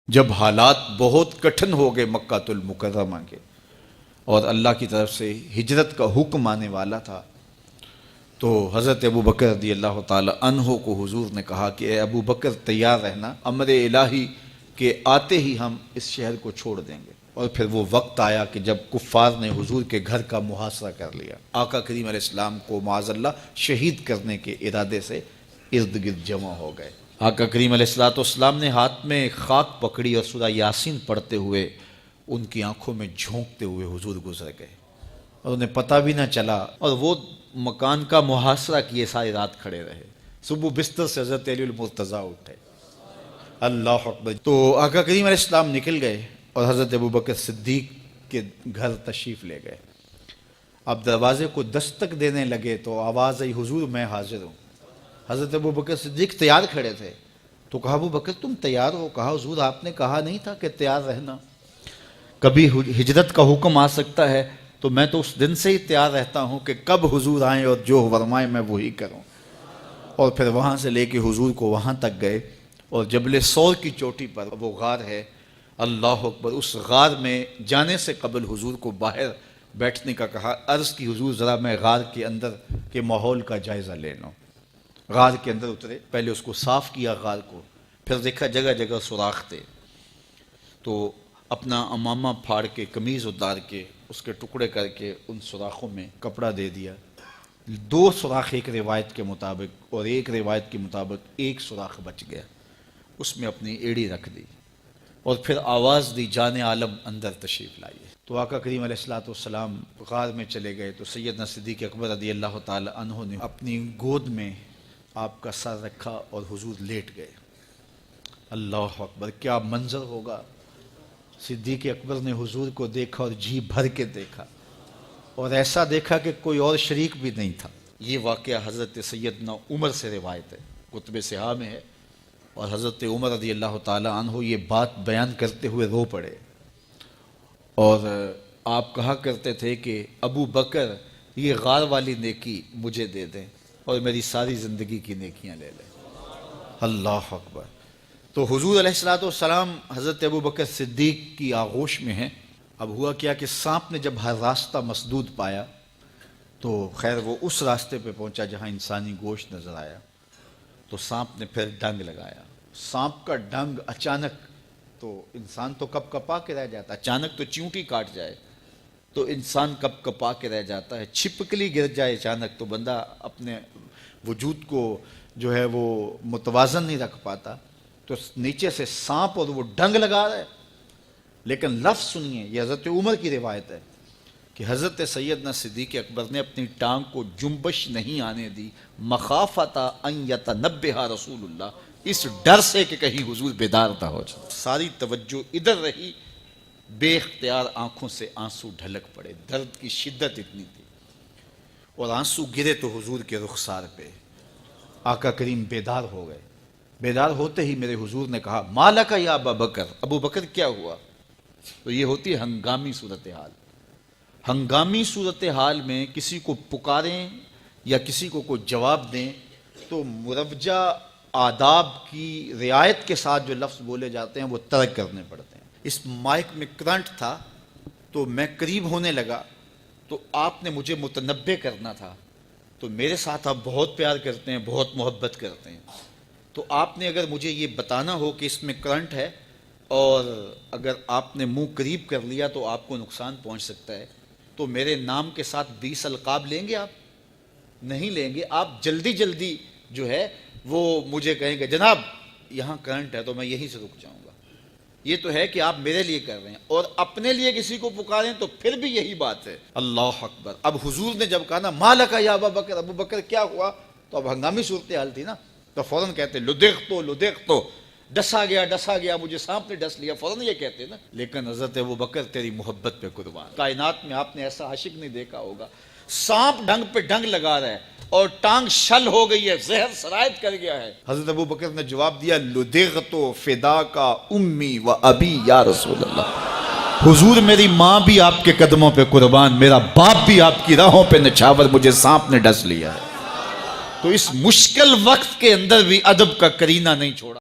جب حالات بہت کٹھن ہو گئے مکہ المکرمہ کے اور اللہ کی طرف سے ہجرت کا حکم آنے والا تھا، تو حضرت ابو بکر رضی اللہ تعالی عنہ کو حضور نے کہا کہ اے ابو بکر تیار رہنا، امر الہی کے آتے ہی ہم اس شہر کو چھوڑ دیں گے۔ اور پھر وہ وقت آیا کہ جب کفار نے حضور کے گھر کا محاصرہ کر لیا، آقا کریم علیہ السلام کو معاذ اللہ شہید کرنے کے ارادے سے ارد گرد جمع ہو گئے۔ آقا کریم علیہ السلام نے ہاتھ میں خاک پکڑی اور سورہ یاسین پڑھتے ہوئے ان کی آنکھوں میں جھونکتے ہوئے حضور گزر گئے اور انہیں پتہ بھی نہ چلا، اور وہ مکان کا محاصرہ کیے ساری رات کھڑے رہے۔ صبح بستر سے حضرت علی المرتضیٰ اٹھے، اللہ اکبر، تو آقا کریم علیہ السلام نکل گئے اور حضرت ابو بکر صدیق کے گھر تشریف لے گئے۔ اب دروازے کو دستک دینے لگے تو آواز آئی، حضور میں حاضر ہوں۔ حضرت ابو بکر صدیق تیار کھڑے تھے، تو کہا ابو بکر تم تیار ہو؟ کہا حضور آپ نے کہا نہیں تھا کہ تیار رہنا، کبھی ہجرت کا حکم آ سکتا ہے، تو میں تو اس دن سے ہی تیار رہتا ہوں کہ کب حضور آئیں اور جو فرمائیں میں وہی کروں۔ اور پھر وہاں سے لے کے حضور کو وہاں تک گئے، اور جبل سور کی چوٹی پر وہ غار ہے، اللہ اکبر، اس غار میں جانے سے قبل حضور کو باہر بیٹھنے کا کہا۔ عرض کی حضور ذرا میں غار کے اندر کے ماحول کا جائزہ لے لوں۔ غار کے اندر اترے، پہلے اس کو صاف کیا غار کو، پھر دیکھا جگہ جگہ سوراخ تھے، تو اپنا امامہ پھاڑ کے قمیض اتار کے اس کے ٹکڑے کر کے ان سوراخوں میں کپڑا دے دیا۔ دو سوراخ ایک روایت کے مطابق، اور ایک روایت کے مطابق ایک سوراخ بچ گیا، اس میں اپنی ایڑی رکھ دی، اور پھر آواز دی جان عالم اندر تشریف لائیے۔ تو آقا کریم علیہ السلام غار میں چلے گئے، تو سیدنا صدیق اکبر رضی اللہ تعالی عنہ نے اپنی گود میں آپ کا سر رکھا اور حضور لیٹ گئے۔ اللہ اکبر، کیا منظر ہوگا! صدیق اکبر نے حضور کو دیکھا اور جی بھر کے دیکھا، اور ایسا دیکھا کہ کوئی اور شریک بھی نہیں تھا۔ یہ واقعہ حضرت سیدنا عمر سے روایت ہے، کتب صحاح میں ہے، اور حضرت عمر رضی اللہ تعالی عنہ یہ بات بیان کرتے ہوئے رو پڑے، اور آپ کہا کرتے تھے کہ ابو بکر یہ غار والی نیکی مجھے دے دیں اور میری ساری زندگی کی نیکیاں لے لیں۔ اللہ اکبر۔ تو حضور علیہ السلام حضرت ابو بکر صدیق کی آغوش میں ہیں۔ اب ہوا کیا کہ سانپ نے جب ہر راستہ مسدود پایا، تو خیر وہ اس راستے پہ پہنچا جہاں انسانی گوشت نظر آیا، تو سانپ نے پھر ڈنگ لگایا۔ سانپ کا ڈنگ اچانک، تو انسان تو کپ کپا کے رہ جاتا ہے، اچانک تو چیونٹی کاٹ جائے تو انسان کپ کپا کے رہ جاتا ہے، چھپکلی گر جائے اچانک تو بندہ اپنے وجود کو جو ہے وہ متوازن نہیں رکھ پاتا، تو نیچے سے سانپ اور وہ ڈنگ لگا رہا ہے۔ لیکن لفظ سنیے، یہ حضرت عمر کی روایت ہے کہ حضرت سیدنا صدیق اکبر نے اپنی ٹانگ کو جنبش نہیں آنے دی، مخافۃ ان یتنبہ رسول اللہ، اس ڈر سے کہ کہیں حضور بیدار نہ ہو جائے۔ ساری توجہ ادھر رہی، بے اختیار آنکھوں سے آنسو ڈھلک پڑے، درد کی شدت اتنی تھی، اور آنسو گرے تو حضور کے رخسار پہ۔ آقا کریم بیدار ہو گئے۔ بیدار ہوتے ہی میرے حضور نے کہا، ما لک یا ابا بکر، ابو بکر کیا ہوا؟ تو یہ ہوتی ہے ہنگامی صورتحال۔ ہنگامی صورتحال میں کسی کو پکاریں یا کسی کو کوئی جواب دیں تو مروجہ آداب کی رعایت کے ساتھ جو لفظ بولے جاتے ہیں وہ ترک کرنے پڑتے ہیں۔ اس مائک میں کرنٹ تھا، تو میں قریب ہونے لگا، تو آپ نے مجھے متنبہ کرنا تھا، تو میرے ساتھ آپ بہت پیار کرتے ہیں، بہت محبت کرتے ہیں، تو آپ نے اگر مجھے یہ بتانا ہو کہ اس میں کرنٹ ہے، اور اگر آپ نے منہ قریب کر لیا تو آپ کو نقصان پہنچ سکتا ہے، تو میرے نام کے ساتھ 20 القاب لیں گے؟ آپ نہیں لیں گے، آپ جلدی جلدی جو ہے وہ مجھے کہیں گے جناب یہاں کرنٹ ہے، تو میں یہیں سے رک جاؤں گا۔ یہ تو ہے کہ آپ میرے لیے کر رہے ہیں، اور اپنے لیے کسی کو پکاریں تو پھر بھی یہی بات ہے۔ اللہ اکبر۔ اب حضور نے جب کہا نا ما لک یا ابا بکر، ابو بکر کیا ہوا، تو اب ہنگامی صورتحال تھی نا، تو فوراً کہتے لدغتو، ڈسا گیا، مجھے سانپ نے ڈس لیا، فوراً یہ کہتے نا۔ لیکن حضرت ابو بکر تیری محبت پہ قربان، کائنات میں آپ نے ایسا عاشق نہیں دیکھا ہوگا، سانپ ڈنگ پہ ڈنگ لگا رہا ہے اور ٹانگ شل ہو گئی ہے، زہر سرایت کر گیا ہے۔ حضرت ابو بکر نے جواب دیا، لدغتو فداک امی و ابی یا رسول اللہ، حضور میری ماں بھی آپ کے قدموں پہ قربان، میرا باپ بھی آپ کی راہوں پہ نچھاور، مجھے سانپ نے ڈس لیا ہے۔ تو اس مشکل وقت کے اندر بھی ادب کا کرینہ نہیں چھوڑا۔